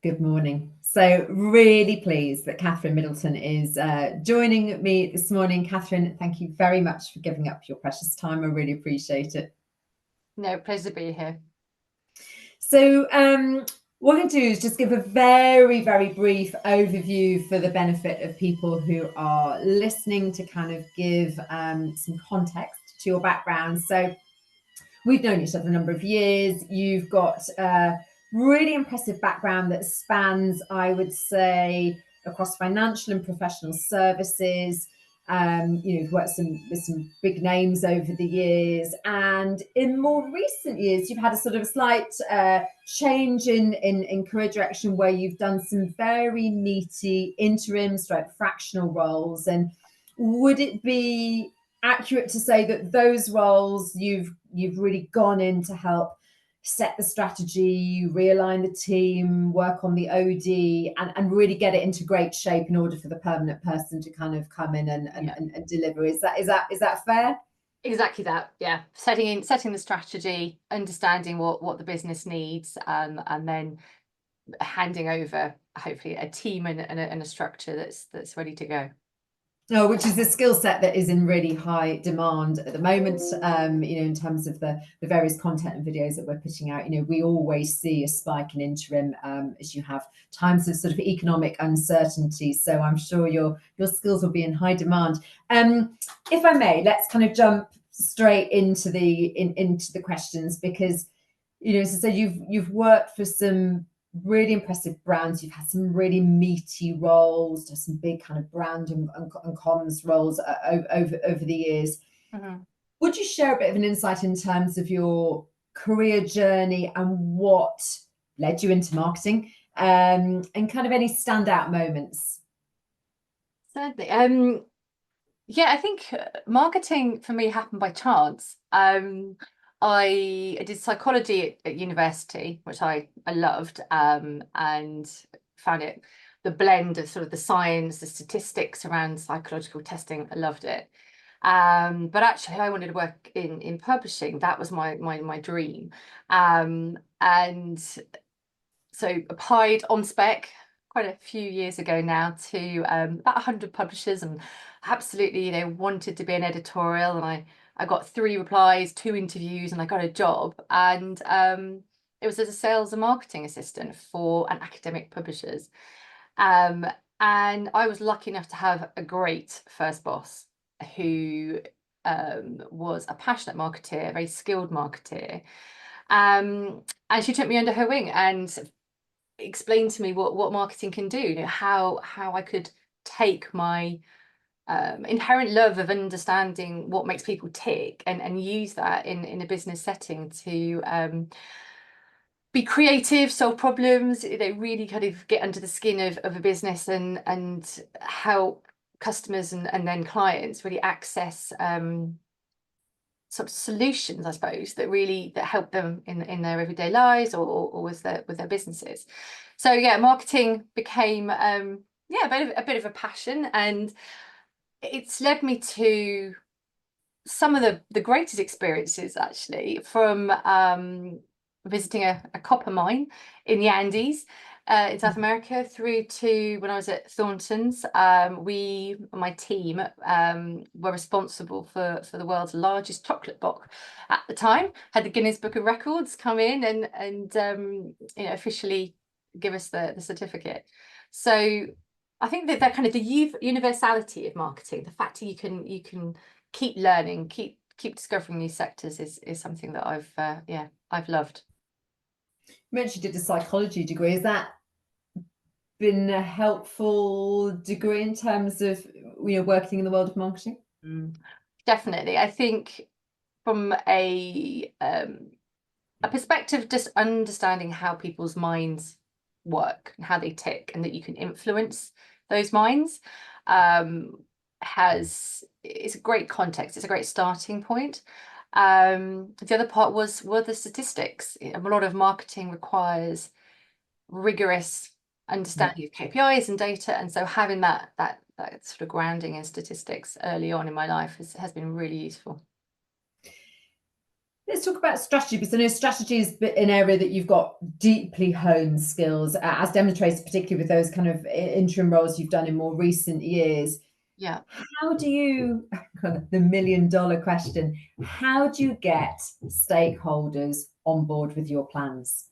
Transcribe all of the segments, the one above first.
Good morning. So really pleased that Kathryn Middleton is joining me this morning. Kathryn, thank you very much for giving up your precious time. I really appreciate it. No, pleasure to be here. So what I'm going to do is just give a very, very brief overview for the benefit of people who are listening to kind of give some context to your background. So we've known each other a number of years. You've got a really impressive background that spans, I would say, across financial and professional services. You've worked with some big names over the years, and in more recent years, you've had a sort of slight change in career direction where you've done some very meaty interim stroke fractional roles. And would it be accurate to say that those roles you've really gone in to help set the strategy, realign the team, work on the OD, and really get it into great shape in order for the permanent person to kind of come in and deliver? Is that fair? Exactly that, yeah. Setting the strategy, understanding what the business needs, and then handing over hopefully a team and a structure that's ready to go. Oh, which is a skill set that is in really high demand at the moment. In terms of the various content and videos that we're putting out, we always see a spike in interim as you have times of sort of economic uncertainty. So I'm sure your skills will be in high demand. If I may, let's kind of jump straight into the questions, because as I said, you've worked for some really impressive brands. You've had some really meaty roles, just some big kind of brand and comms roles over the years. Mm-hmm. Would you share a bit of an insight in terms of your career journey and what led you into marketing, and kind of any standout moments? Certainly. I think marketing for me happened by chance. I did psychology at university, which I loved, and found it, the blend of sort of the science, the statistics around psychological testing. I loved it. But actually, I wanted to work in publishing. That was my dream. And so applied on spec quite a few years ago now to about 100 publishers, and absolutely, wanted to be an editorial. And I got 3 replies, 2 interviews, and I got a job. And it was as a sales and marketing assistant for an academic publishers. And I was lucky enough to have a great first boss who was a passionate marketeer, a very skilled marketeer. And she took me under her wing and explained to me what marketing can do, how I could take my inherent love of understanding what makes people tick and use that in a business setting to be creative, solve problems, really kind of get under the skin of a business and help customers and then clients really access sort of solutions, I suppose, that help them in their everyday lives or with their businesses. So yeah, marketing became a bit of a passion, and it's led me to some of the greatest experiences, actually, from visiting a copper mine in the Andes in South America, through to when I was at Thornton's. My team, were responsible for the world's largest chocolate box at the time. Had the Guinness Book of Records come in and officially give us the certificate. So I think that kind of the universality of marketing, the fact that you can keep learning, keep discovering new sectors is something that I've loved. You mentioned you did a psychology degree. Has that been a helpful degree in terms of working in the world of marketing? Definitely. I think from a perspective, just understanding how people's minds work and how they tick, and that you can influence those minds, it's a great context. It's a great starting point. The other part were the statistics. A lot of marketing requires rigorous understanding of KPIs and data, and so having that sort of grounding in statistics early on in my life has been really useful. Let's talk about strategy, because I know strategy is an area that you've got deeply honed skills, as demonstrated particularly with those kind of interim roles you've done in more recent years. Yeah. How do you, the $1 million question, how do you get stakeholders on board with your plans?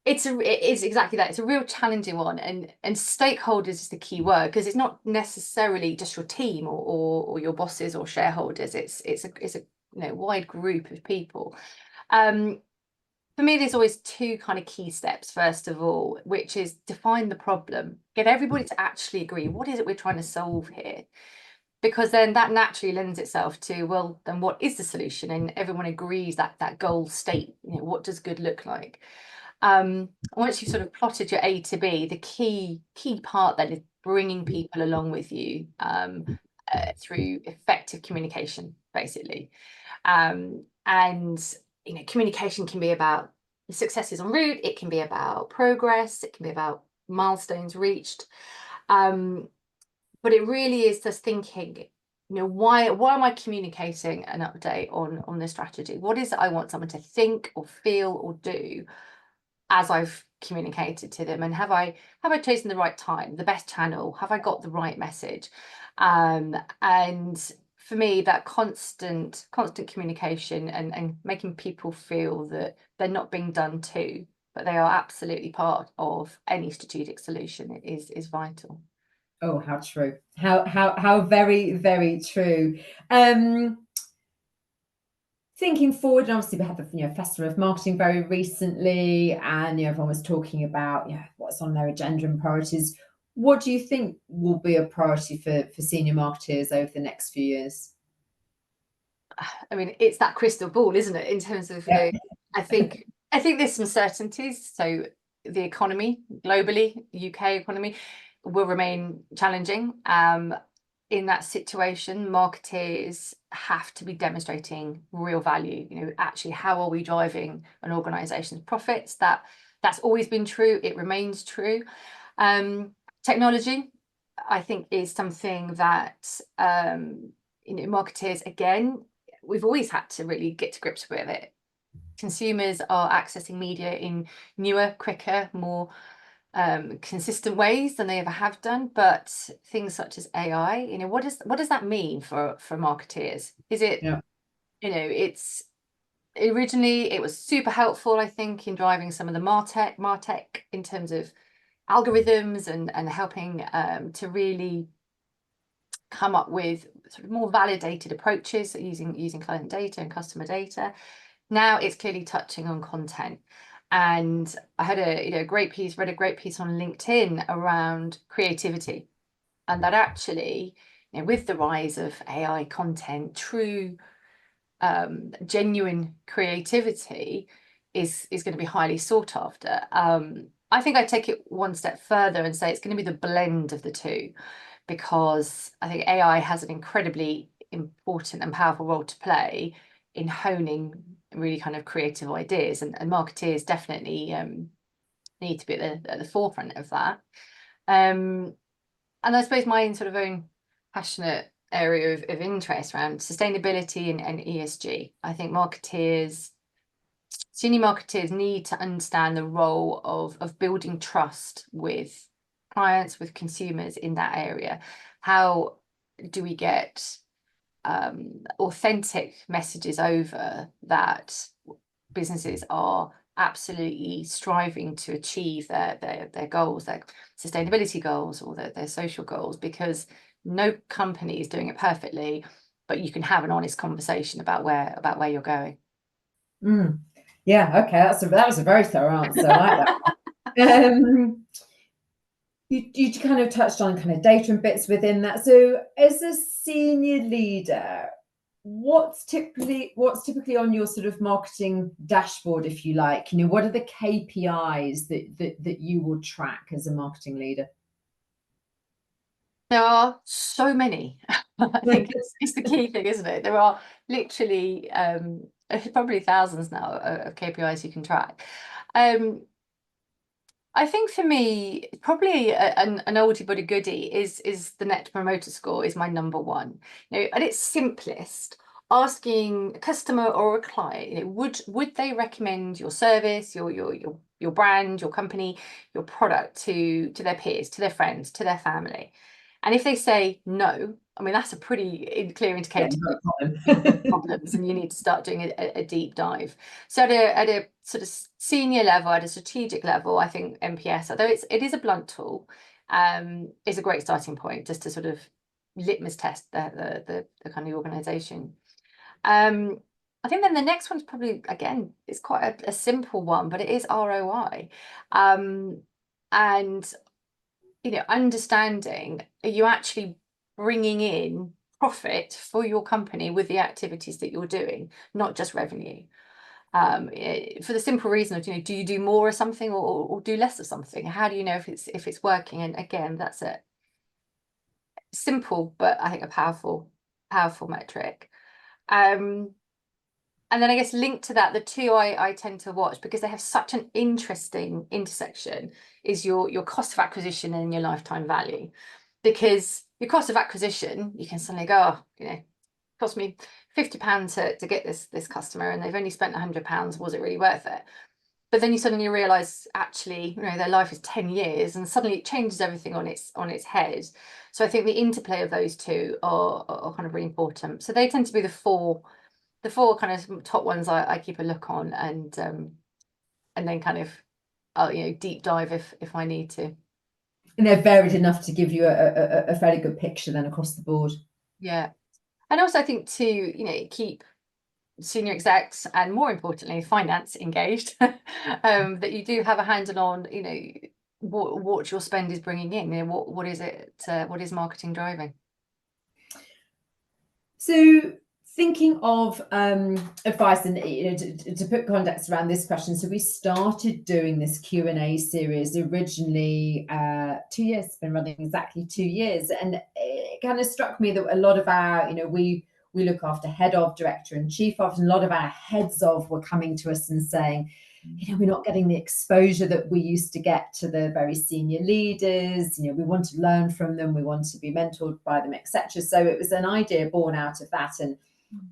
It is exactly that. It's a real challenging one, and stakeholders is the key word, because it's not necessarily just your team or your bosses or shareholders. It's a wide group of people. For me, there's always two kind of key steps. First of all, which is define the problem, get everybody to actually agree. What is it we're trying to solve here? Because then that naturally lends itself to, well, then what is the solution? And everyone agrees that that goal state, what does good look like? Once you've sort of plotted your A to B, the key part then is bringing people along with you through effective communication, basically. And communication can be about successes en route, it can be about progress, it can be about milestones reached. But it really is just thinking, why am I communicating an update on the strategy? What is it I want someone to think or feel or do as I've communicated to them? And have I chosen the right time, the best channel? Have I got the right message? And for me, that constant communication and making people feel that they're not being done to, but they are absolutely part of any strategic solution is vital. Oh, how true. How very, very true. Thinking forward, and obviously we had the Festival of Marketing very recently, and everyone was talking about what's on their agenda and priorities. What do you think will be a priority for senior marketers over the next few years? I mean, it's that crystal ball, isn't it? In terms of, I think there's some certainties. So the economy globally, UK economy, will remain challenging. In that situation, marketeers have to be demonstrating real value. Actually, how are we driving an organization's profits? That's always been true. It remains true. Technology, I think, is something that marketeers, again, we've always had to really get to grips with it. Consumers are accessing media in newer, quicker, more consistent ways than they ever have done. But things such as AI, what does that mean for marketeers? Is it, it's originally it was super helpful, I think, in driving some of the martech in terms of algorithms and helping to really come up with sort of more validated approaches using client data and customer data. Now it's clearly touching on content. And I had read a great piece on LinkedIn around creativity, and that actually, with the rise of AI content, true genuine creativity is going to be highly sought after. I think I take it one step further and say it's going to be the blend of the two, because I think AI has an incredibly important and powerful role to play in honing really kind of creative ideas, and marketeers definitely need to be at the forefront of that. And I suppose my sort of own passionate area of interest around sustainability and ESG. I think senior marketers need to understand the role of building trust with clients, with consumers in that area. How do we get authentic messages over that businesses are absolutely striving to achieve their goals, their sustainability goals, or their social goals? Because no company is doing it perfectly, but you can have an honest conversation about where you're going. Yeah, okay, that was a very thorough answer. I like that. You kind of touched on kind of data and bits within that. So as a senior leader, what's typically on your sort of marketing dashboard, if you like? What are the KPIs that you will track as a marketing leader? There are so many. I think it's the key thing, isn't it? There are literally probably thousands now of KPIs you can track. I think for me, probably an oldie but a goodie is the Net Promoter Score is my number one. At its simplest, asking a customer or a client, you know, would they recommend your service, your brand, your company, your product to their peers, to their friends, to their family? And if they say no, I mean, that's a pretty clear Yeah, indicator not a that problem. problems, and you need to start doing a deep dive. So at a sort of senior level, at a strategic level, I think MPS, although it is a blunt tool, is a great starting point just to sort of litmus test the kind of organization. I think then the next one's probably, again, it's quite a simple one, but it is ROI. And, you know, understanding, are you actually bringing in profit for your company with the activities that you're doing, not just revenue? For the simple reason of, you know, do you do more of something or do less of something? How do you know if it's working? And again, that's a simple, but I think a powerful metric. And then I guess linked to that, the two I tend to watch because they have such an interesting intersection is your cost of acquisition and your lifetime value. Because your cost of acquisition, you can suddenly go, oh, you know, cost me £50 to get this customer and they've only spent £100. Was it really worth it? But then you suddenly realize actually, you know, their life is 10 years and suddenly it changes everything on its head. So I think the interplay of those two are kind of really important. So they tend to be the four kind of top ones I keep a look on, and then kind of I'll, you know, deep dive if I need to. And they're varied enough to give you a fairly good picture then across the board. Yeah. And also I think to, you know, keep senior execs and more importantly finance engaged, that you do have a handle on, you know, what your spend is bringing in, you know, what is it, what is marketing driving? So thinking of advice, and you know, to put context around this question, so we started doing this Q&A series originally 2 years. It's been running exactly 2 years, and it kind of struck me that a lot of our, you know, we look after head of, director and chief of, and a lot of our heads of were coming to us and saying, you know, we're not getting the exposure that we used to get to the very senior leaders. You know, we want to learn from them, we want to be mentored by them, etc. So it was an idea born out of that. And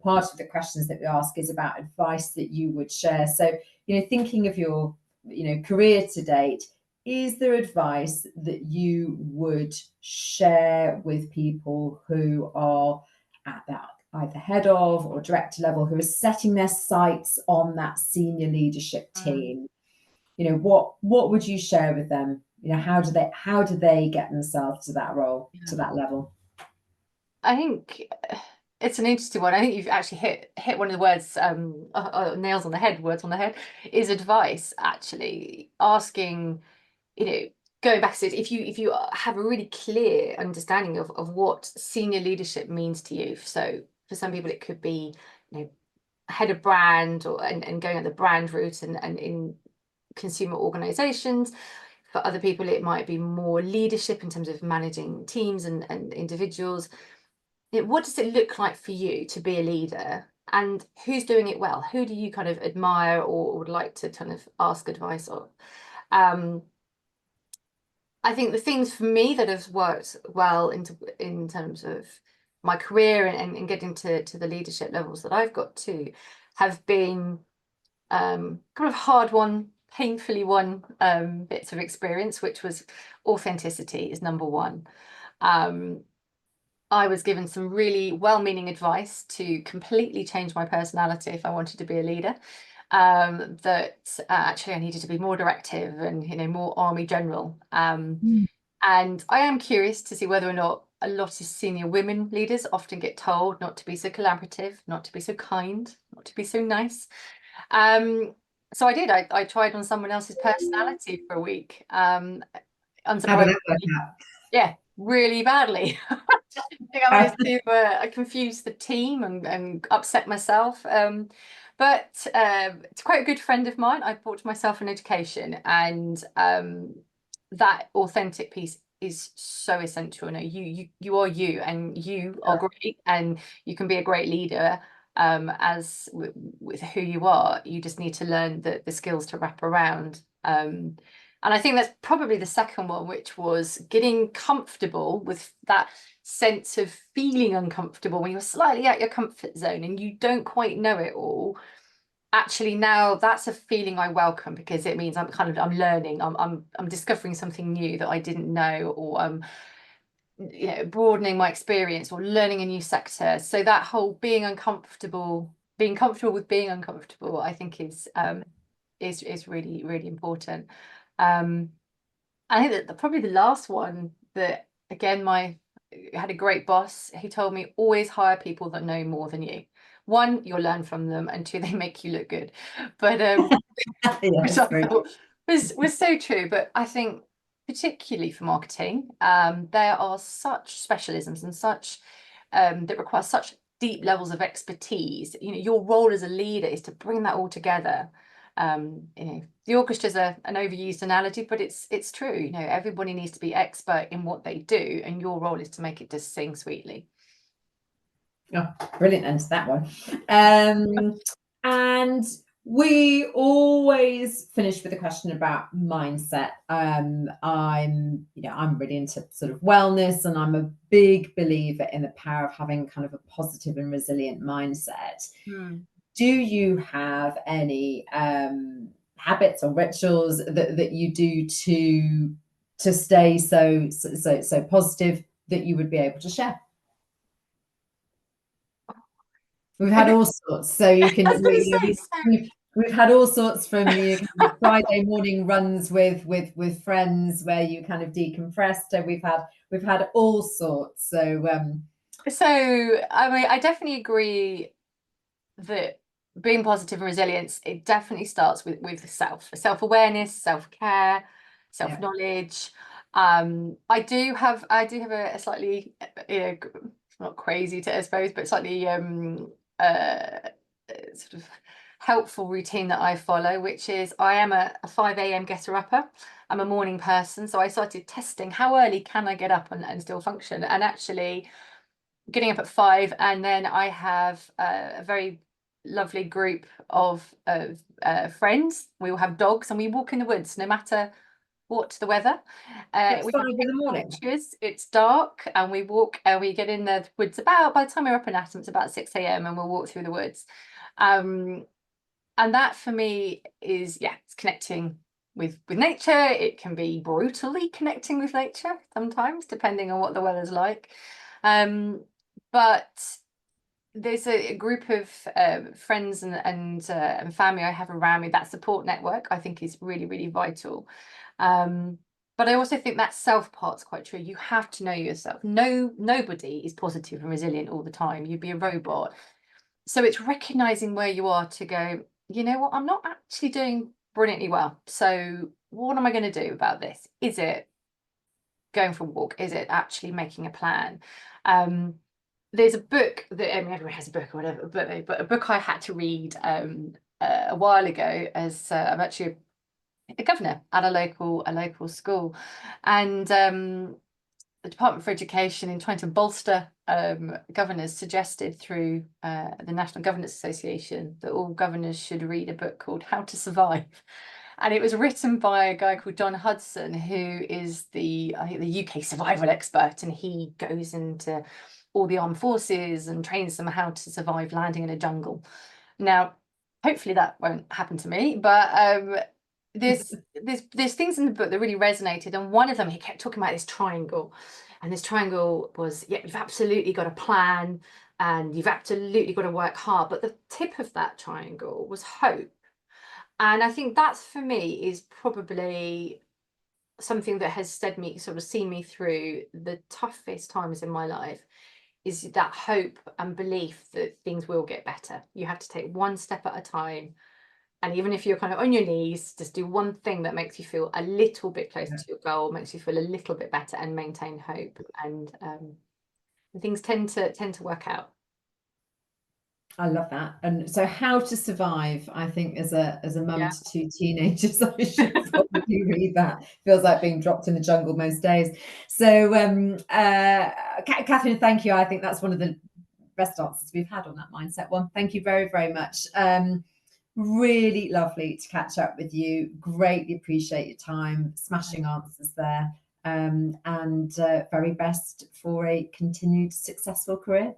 part of the questions that we ask is about advice that you would share. So, you know, thinking of your, you know, career to date, is there advice that you would share with people who are at that either head of or director level, who are setting their sights on that senior leadership team? You know, what would you share with them? You know, how do they get themselves to that role, to that level? I think it's an interesting one. I think you've actually hit one of the words, nails on the head, words on the head, is advice. Actually, asking, you know, going back to it, if you have a really clear understanding of what senior leadership means to you. So for some people, it could be, you know, head of brand or and going at the brand route and in consumer organizations. For other people, it might be more leadership in terms of managing teams and individuals. What does it look like for you to be a leader, and who's doing it well? Who do you kind of admire or would like to kind of ask advice of? I think the things for me that have worked well in terms of my career and getting to the leadership levels that I've got to have been kind of hard won, painfully won bits of experience, which was authenticity is number one. I was given some really well-meaning advice to completely change my personality if I wanted to be a leader. That actually I needed to be more directive and, you know, more army general. And I am curious to see whether or not a lot of senior women leaders often get told not to be so collaborative, not to be so kind, not to be so nice. So I did. I tried on someone else's personality for a week. How did Unsurprisingly, that work out? yeah, really badly. I think I managed to confuse the team and upset myself. But it's quite a good friend of mine. I bought myself an education, and that authentic piece is so essential. You know, you are you, and you are great, and you can be a great leader. As with who you are, you just need to learn the skills to wrap around And I think that's probably the second one, which was getting comfortable with that sense of feeling uncomfortable when you're slightly out your comfort zone and you don't quite know it all. Actually, now that's a feeling I welcome, because it means I'm learning, I'm discovering something new that I didn't know, or I'm broadening my experience or learning a new sector. So that whole being comfortable with being uncomfortable, I think is really, really important. I think that probably the last one, that again, I had a great boss who told me, always hire people that know more than you. One, you'll learn from them, and two, they make you look good. But which I thought was so true. But I think particularly for marketing, there are such specialisms and such that require such deep levels of expertise. Your role as a leader is to bring that all together. The orchestra's an overused analogy, but it's true. Everybody needs to be expert in what they do, and your role is to make it just sing sweetly. Oh, brilliant end to that one. And we always finish with a question about mindset. I'm really into sort of wellness, and I'm a big believer in the power of having kind of a positive and resilient mindset. Do you have any habits or rituals that you do to stay so positive that you would be able to share? We've had all sorts, so you can. We've had all sorts from you Friday morning runs with friends where you kind of decompressed, and we've had all sorts. So I mean, I definitely agree that being positive and resilience, it definitely starts with self-awareness, self-care, self-knowledge. I do have a slightly not crazy I suppose, but slightly sort of helpful routine that I follow, which is I am a 5 a.m. getter-upper. I'm a morning person, so I started testing how early can I get up and still function, and actually getting up at 5, and then I have a very lovely group of friends. We all have dogs, and we walk in the woods no matter what the weather. We 5 in the morning. It's dark, and we walk, and we get in the woods by the time we're up in Atom, it's about 6 a.m. and we'll walk through the woods. And that for me is, it's connecting with nature. It can be brutally connecting with nature sometimes, depending on what the weather's like. But there's a group of friends and family I have around me. That support network, I think, is really, really vital. But I also think that self part's quite true. You have to know yourself. Nobody is positive and resilient all the time. You'd be a robot. So it's recognizing where you are to go, you know what, I'm not actually doing brilliantly well. So what am I going to do about this? Is it going for a walk? Is it actually making a plan? There's a book that, I mean, everyone has a book or whatever, but a book I had to read a while ago, as I'm actually a governor at a local school, and the Department for Education, in trying to bolster governors, suggested through the National Governors Association that all governors should read a book called How to Survive. And it was written by a guy called John Hudson, who is the UK survival expert, and he goes into all the armed forces and trains them how to survive landing in a jungle. Now, hopefully that won't happen to me, but there's things in the book that really resonated, and one of them, he kept talking about this triangle, and this triangle was, you've absolutely got a plan and you've absolutely got to work hard, but the tip of that triangle was hope. And I think that's, for me, is probably something that has seen me through the toughest times in my life, is that hope and belief that things will get better. You have to take one step at a time. And even if you're kind of on your knees, just do one thing that makes you feel a little bit closer to your goal, makes you feel a little bit better, and maintain hope. And things tend to work out. I love that. And so, How to Survive, I think, as a mum to 2 teenagers, I should probably read that. Feels like being dropped in the jungle most days. So Kathryn, thank you. I think that's one of the best answers we've had on that mindset one. Thank you very, very much. Really lovely to catch up with you. Greatly appreciate your time, smashing answers there, and very best for a continued successful career.